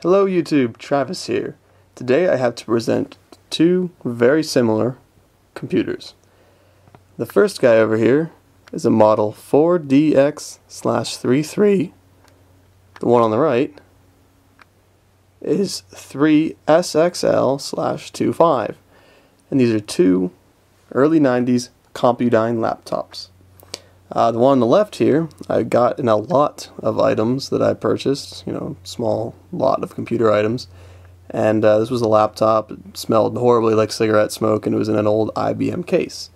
Hello YouTube, Travis here. Today I have to present two very similar computers. The first guy over here is a model 4DX/33. The one on the right is 3SXL/25. And these are two early 90s Compudyne laptops. The one on the left here, I got in a lot of items that I purchased, small lot of computer items. And this was a laptop. It smelled horribly like cigarette smoke, and it was in an old IBM case.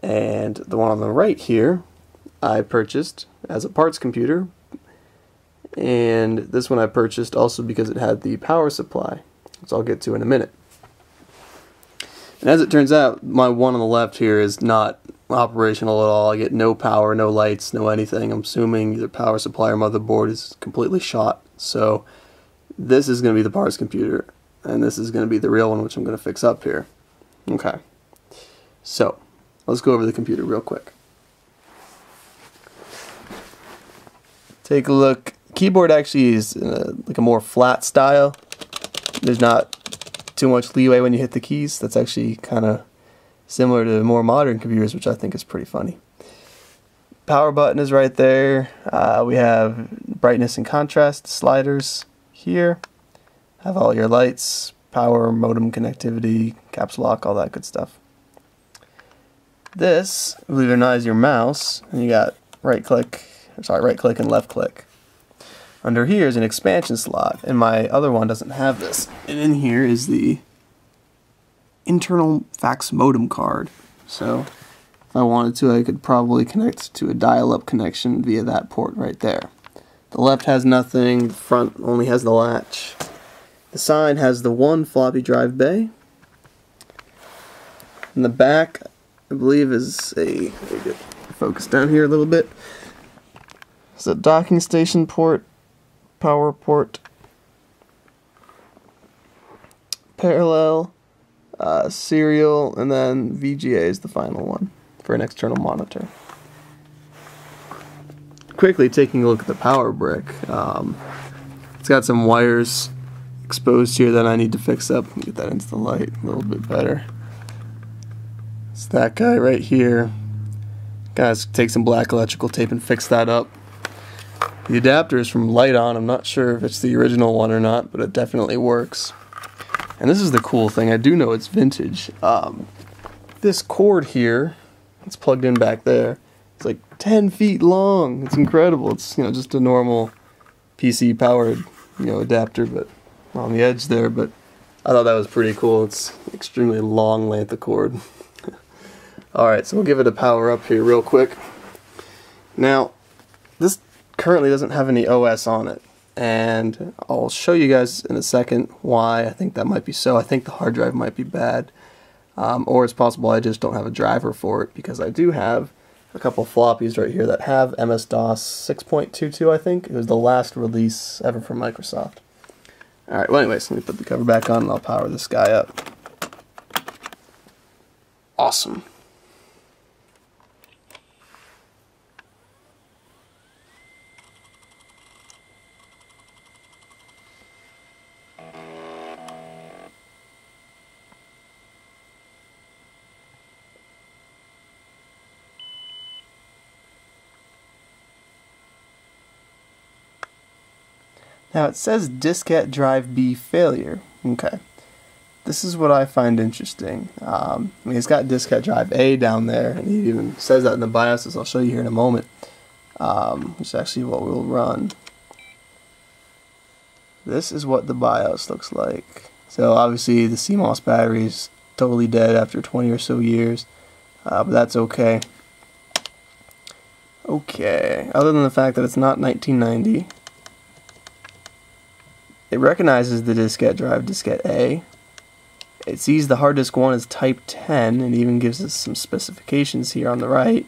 And the one on the right here, I purchased as a parts computer. And this one I purchased also because it had the power supply, which I'll get to in a minute. And as it turns out, my one on the left here is not operational at all. I get no power, no lights, no anything. I'm assuming either power supply or motherboard is completely shot. So this is going to be the parts computer, and this is going to be the real one, which I'm going to fix up here. Okay, so let's go over the computer real quick. Take a look. Keyboard actually is like a more flat style. There's not too much leeway when you hit the keys. That's actually kind of similar to more modern computers, which I think is pretty funny. Power button is right there. We have brightness and contrast sliders here. Have all your lights, power, modem connectivity, caps lock, all that good stuff. This, believe it or not, is your mouse, and you got right click and left click. Under here is an expansion slot, and my other one doesn't have this. And in here is the internal fax modem card. So if I wanted to, I could probably connect to a dial-up connection via that port right there. The left has nothing, the front only has the latch. The side has the one floppy drive bay. And the back, I believe, is a, focus down here a little bit. It's a docking station port, power port, parallel, serial, and then VGA is the final one for an external monitor. Quickly taking a look at the power brick. It's got some wires exposed here that I need to fix up. Get that into the light a little bit better. It's that guy right here. Guys, take some black electrical tape and fix that up. The adapter is from Light-On. I'm not sure if it's the original one or not, but it definitely works. And this is the cool thing. I do know it's vintage. This cord here, it's plugged in back there. It's like 10 feet long. It's incredible. It's just a normal PC powered adapter, but on the edge there. But I thought that was pretty cool. It's extremely long length of cord. All right, so we'll give it a power up here real quick. Now, this currently doesn't have any OS on it, and I'll show you guys in a second why I think that might be so. I think the hard drive might be bad, or it's possible I just don't have a driver for it, because I do have a couple floppies right here that have MS-DOS 6.22, I think. It was the last release ever from Microsoft. Alright, well anyways, let me put the cover back on and I'll power this guy up. Awesome. Now it says diskette drive B failure. Okay. This is what I find interesting. It's got diskette drive A down there, and it even says that in the BIOS, as I'll show you here in a moment. Which is actually what we'll run. This is what the BIOS looks like. So obviously the CMOS battery is totally dead after 20 or so years. But that's okay. Okay. Other than the fact that it's not 1990. It recognizes the diskette drive, diskette A. It sees the hard disk 1 as type 10, and even gives us some specifications here on the right.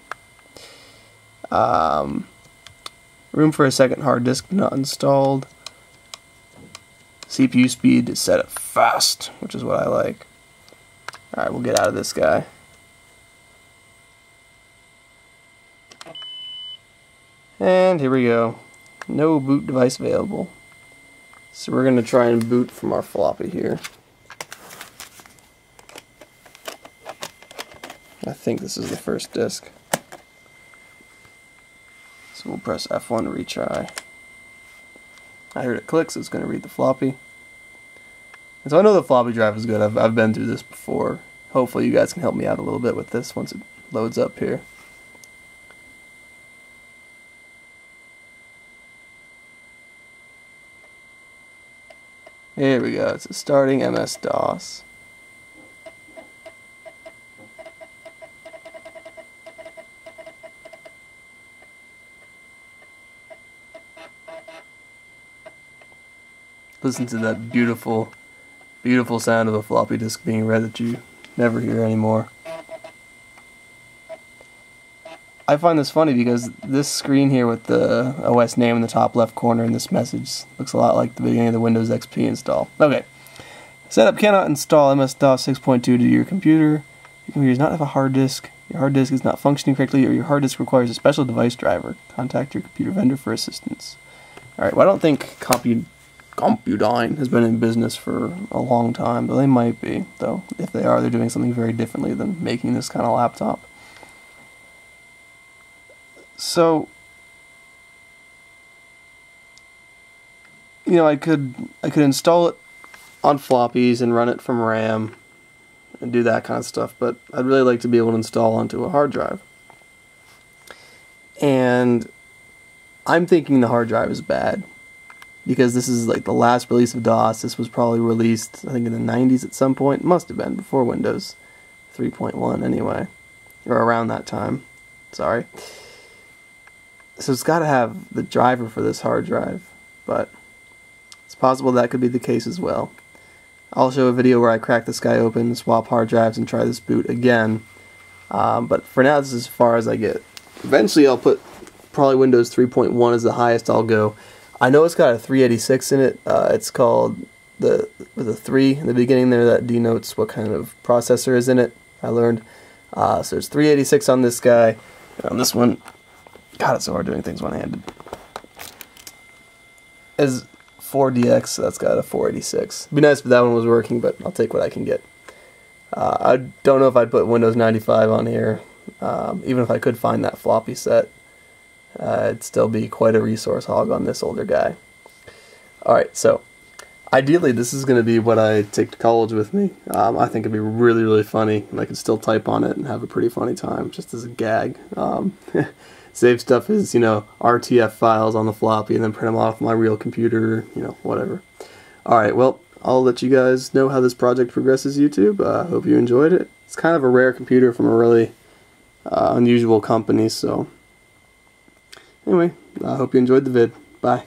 Room for a second hard disk not installed. CPU speed is set at fast, which is what I like. Alright, we'll get out of this guy. And here we go. No boot device available. So we're going to try and boot from our floppy here. I think this is the first disk. So we'll press F1 to retry. I heard it click, so it's going to read the floppy. And so I know the floppy drive is good. I've been through this before. Hopefully you guys can help me out a little bit with this once it loads up here. Here we go. It's starting MS-DOS. Listen to that beautiful, beautiful sound of a floppy disk being read that you never hear anymore. I find this funny because this screen here with the OS name in the top left corner in this message looks a lot like the beginning of the Windows XP install. Okay. Setup cannot install MS-DOS 6.2 to your computer. Your computer does not have a hard disk. Your hard disk is not functioning correctly, or your hard disk requires a special device driver. Contact your computer vendor for assistance. Alright, well I don't think Compudyne has been in business for a long time, but they might be, though. If they are, they're doing something very differently than making this kind of laptop. So, you know, I could install it on floppies and run it from RAM and do that kind of stuff, but I'd really like to be able to install onto a hard drive. And I'm thinking the hard drive is bad, because this is like the last release of DOS. This was probably released, I think, in the 90s at some point. It must have been before Windows 3.1 anyway, or around that time. Sorry. So it's got to have the driver for this hard drive, but it's possible that could be the case as well. I'll show a video where I crack this guy open, swap hard drives, and try this boot again. But for now, this is as far as I get. Eventually, I'll put probably Windows 3.1 as the highest I'll go. I know it's got a 386 in it. It's called with a 3 in the beginning there. That denotes what kind of processor is in it, I learned. So there's 386 on this guy. And on this one, God, it's so hard doing things one-handed. Is 4DX, so that's got a 486. It'd be nice if that one was working, but I'll take what I can get. I don't know if I'd put Windows 95 on here. Even if I could find that floppy set, it'd still be quite a resource hog on this older guy. Alright, so ideally this is going to be what I take to college with me. I think it'd be really, really funny, and I could still type on it and have a pretty funny time, just as a gag. Save stuff as, you know, RTF files on the floppy and then print them off my real computer, you know, whatever. Alright, well, I'll let you guys know how this project progresses, YouTube. Hope you enjoyed it. It's kind of a rare computer from a really unusual company, so anyway, I hope you enjoyed the vid. Bye.